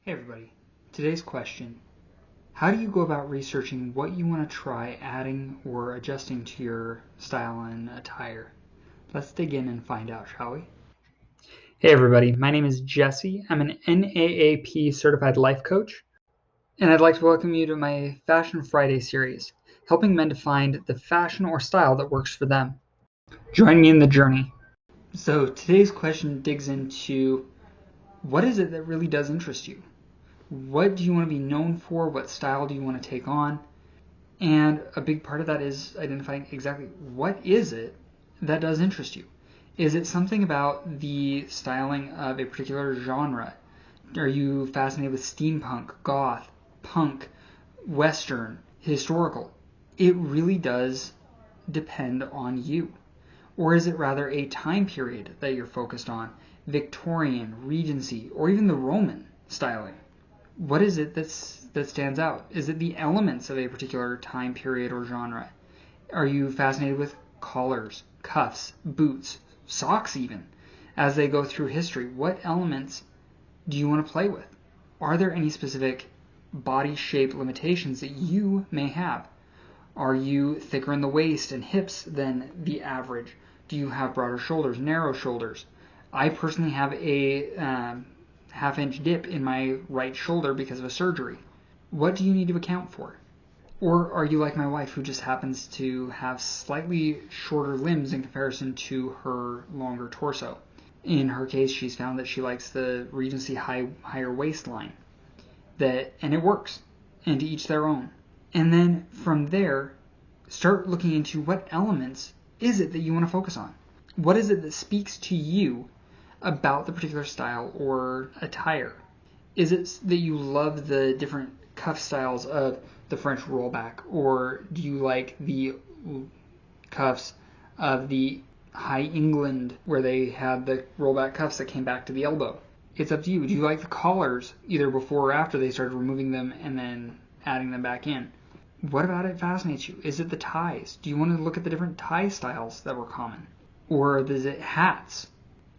Hey everybody, today's question: how do you go about researching what you want to try adding or adjusting to your style and attire? Let's dig in and find out, shall we? Hey everybody, my name is Jesse. I'm an NAAP certified life coach, and I'd like to welcome you to my Fashion Friday series, helping men to find the fashion or style that works for them. Join me in the journey. So today's question digs into: what is it that really does interest you? What do you want to be known for? What style do you want to take on? And a big part of that is identifying exactly what is it that does interest you. Is it something about the styling of a particular genre? Are you fascinated with steampunk, goth, punk, western, historical? It really does depend on you. Or is it rather a time period that you're focused on? Victorian, Regency, or even the Roman styling? What is it that stands out? Is it the elements of a particular time period or genre? Are you fascinated with collars, cuffs, boots, socks even, as they go through history? What elements do you want to play with? Are there any specific body shape limitations that you may have? Are you thicker in the waist and hips than the average? Do you have broader shoulders, narrow shoulders? I personally have a half-inch dip in my right shoulder because of a surgery. What do you need to account for? Or are you like my wife, who just happens to have slightly shorter limbs in comparison to her longer torso? In her case, she's found that she likes the Regency higher waistline, and it works, and to each their own. And then from there, start looking into what elements is it that you want to focus on. What is it that speaks to you about the particular style or attire? Is it that you love the different cuff styles of the French rollback, or do you like the cuffs of the High England where they had the rollback cuffs that came back to the elbow? It's up to you. Do you like the collars either before or after they started removing them and then adding them back in? What about it fascinates you? Is it the ties? Do you want to look at the different tie styles that were common? Or is it hats?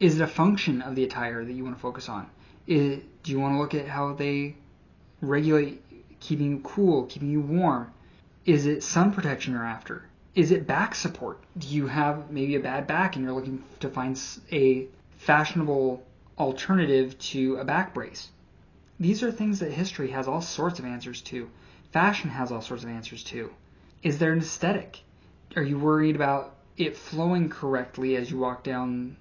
Is it a function of the attire that you want to focus on? Do you want to look at how they regulate keeping you cool, keeping you warm? Is it sun protection you're after? Is it back support? Do you have maybe a bad back and you're looking to find a fashionable alternative to a back brace? These are things that history has all sorts of answers to. Fashion has all sorts of answers to. Is there an aesthetic? Are you worried about it flowing correctly as you walk down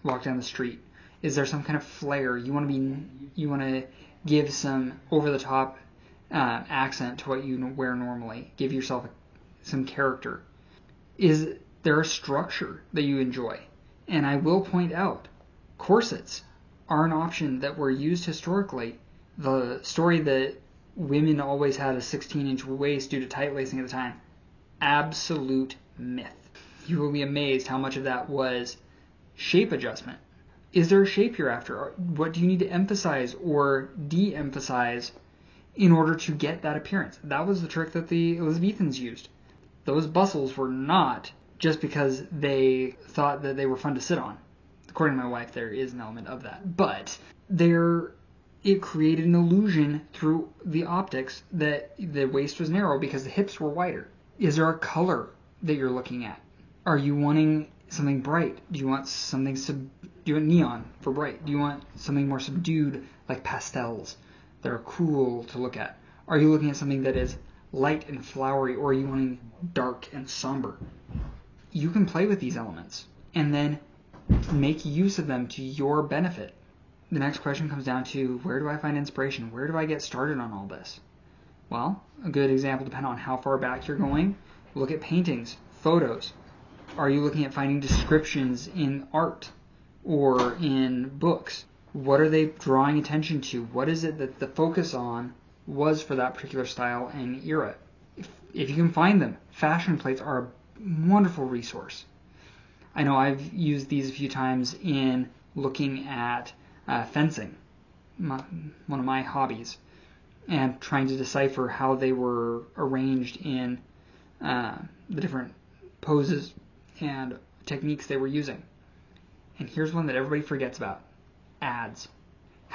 the street? Is there some kind of flair? You want to give some over the top accent to what you wear normally. Give yourself some character. Is there a structure that you enjoy? And I will point out, corsets are an option that were used historically. The story that women always had a 16-inch waist due to tight lacing at the time, absolute myth. You will be amazed how much of that was shape adjustment. Is there a shape you're after? What do you need to emphasize or de-emphasize in order to get that appearance? That was the trick that the Elizabethans used. Those bustles were not just because they thought that they were fun to sit on. According to my wife, there is an element of that. But it created an illusion through the optics that the waist was narrow because the hips were wider. Is there a color that you're looking at? Are you wanting something bright? Do you want do you want neon for bright? Do you want something more subdued like pastels that are cool to look at? Are you looking at something that is light and flowery, or are you wanting dark and somber? You can play with these elements and then make use of them to your benefit. The next question comes down to, where do I find inspiration? Where do I get started on all this? Well, a good example, depending on how far back you're going, look at paintings, photos. Are you looking at finding descriptions in art or in books? What are they drawing attention to? What is it that the focus on was for that particular style and era? If you can find them, fashion plates are a wonderful resource. I know I've used these a few times in looking at fencing, one of my hobbies, and trying to decipher how they were arranged in the different poses and techniques they were using. And here's one that everybody forgets about: ads.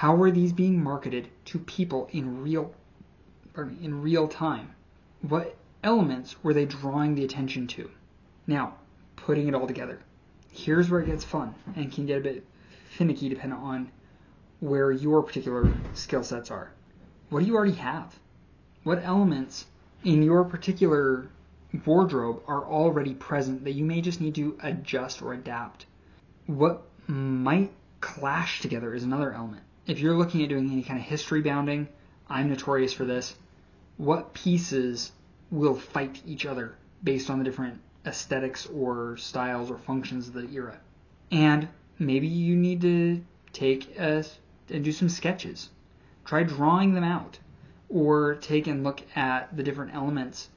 How are these being marketed to people in real time? What elements were they drawing the attention to? Now, putting it all together. Here's where it gets fun and can get a bit finicky depending on where your particular skill sets are. What do you already have? What elements in your particular wardrobe are already present that you may just need to adjust or adapt? What might clash together is another element. If you're looking at doing any kind of history bounding, I'm notorious for this. What pieces will fight each other based on the different aesthetics or styles or functions of the era? And maybe you need to take and do some sketches. Try drawing them out, or take and look at the different elements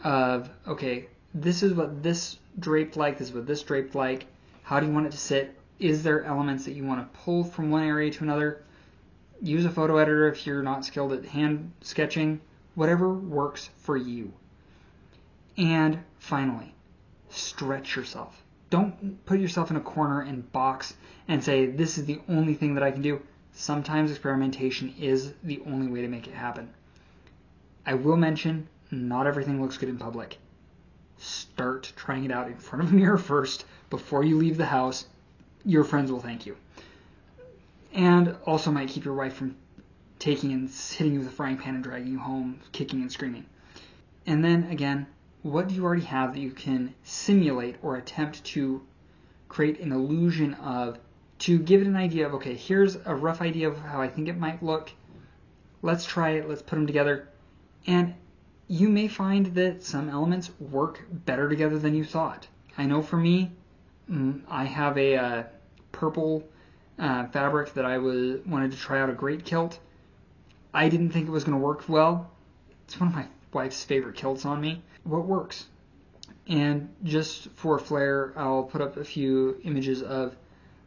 of, okay, this is what this draped like, this is what this draped like. How do you want it to sit? Is there elements that you want to pull from one area to another? Use a photo editor if you're not skilled at hand sketching. Whatever works for you. And finally, stretch yourself. Don't put yourself in a corner and box and say, this is the only thing that I can do. Sometimes experimentation is the only way to make it happen. I will mention, not everything looks good in public. Start trying it out in front of a mirror first before you leave the house. Your friends will thank you. And also might keep your wife from taking and hitting you with a frying pan and dragging you home, kicking and screaming. And then again, what do you already have that you can simulate or attempt to create an illusion of, to give it an idea of, okay, here's a rough idea of how I think it might look. Let's try it. Let's put them together. And you may find that some elements work better together than you thought. I know for me, I have a purple fabric that I wanted to try out a great kilt. I didn't think it was going to work well. It's one of my wife's favorite kilts on me. What works? And just for flair, I'll put up a few images of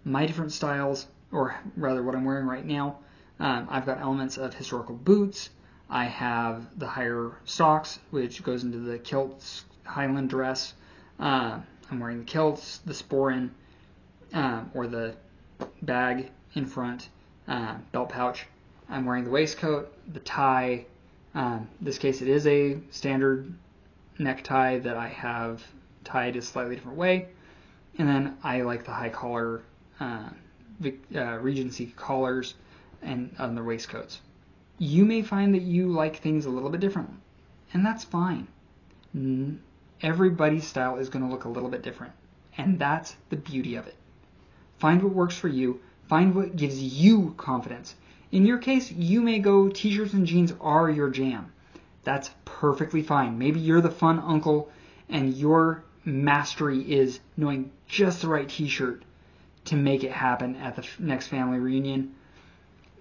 my different styles, or rather what I'm wearing right now. I've got elements of historical boots. I have the higher socks, which goes into the kilt's Highland dress. I'm wearing the kilts, the sporran, or the bag in front, belt pouch. I'm wearing the waistcoat, the tie. In this case, it is a standard necktie that I have tied a slightly different way. And then I like the high collar Regency collars and on the waistcoats. You may find that you like things a little bit differently, and that's fine. Everybody's style is going to look a little bit different, and that's the beauty of it. Find what works for you. Find what gives you confidence. In your case, you may go t-shirts and jeans are your jam. That's perfectly fine. Maybe you're the fun uncle and your mastery is knowing just the right t-shirt to make it happen at the next family reunion.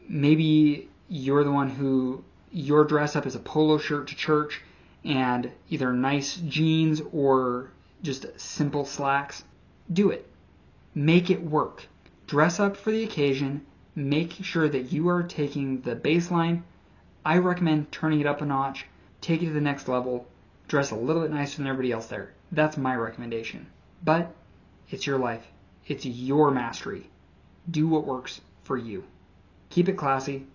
Maybe you're the one who your dress up is a polo shirt to church and either nice jeans or just simple slacks. Do it. Make it work. Dress up for the occasion. Make sure that you are taking the baseline. I recommend turning it up a notch. Take it to the next level. Dress a little bit nicer than everybody else there. That's my recommendation. But it's your life. It's your mastery. Do what works for you. Keep it classy.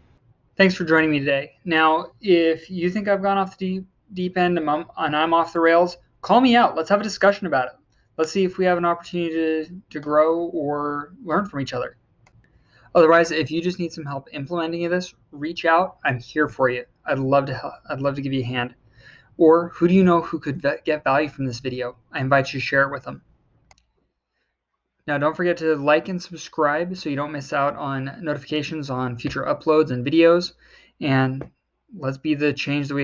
Thanks for joining me today. Now, if you think I've gone off the deep end and I'm off the rails, call me out. Let's have a discussion about it. Let's see if we have an opportunity to grow or learn from each other. Otherwise, if you just need some help implementing this, reach out. I'm here for you. I'd love to help. I'd love to give you a hand. Or who do you know who could get value from this video? I invite you to share it with them. Now, don't forget to like and subscribe so you don't miss out on notifications on future uploads and videos. And let's be the change that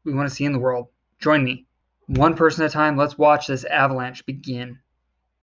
we want to see in the world. Join me. One person at a time, let's watch this avalanche begin.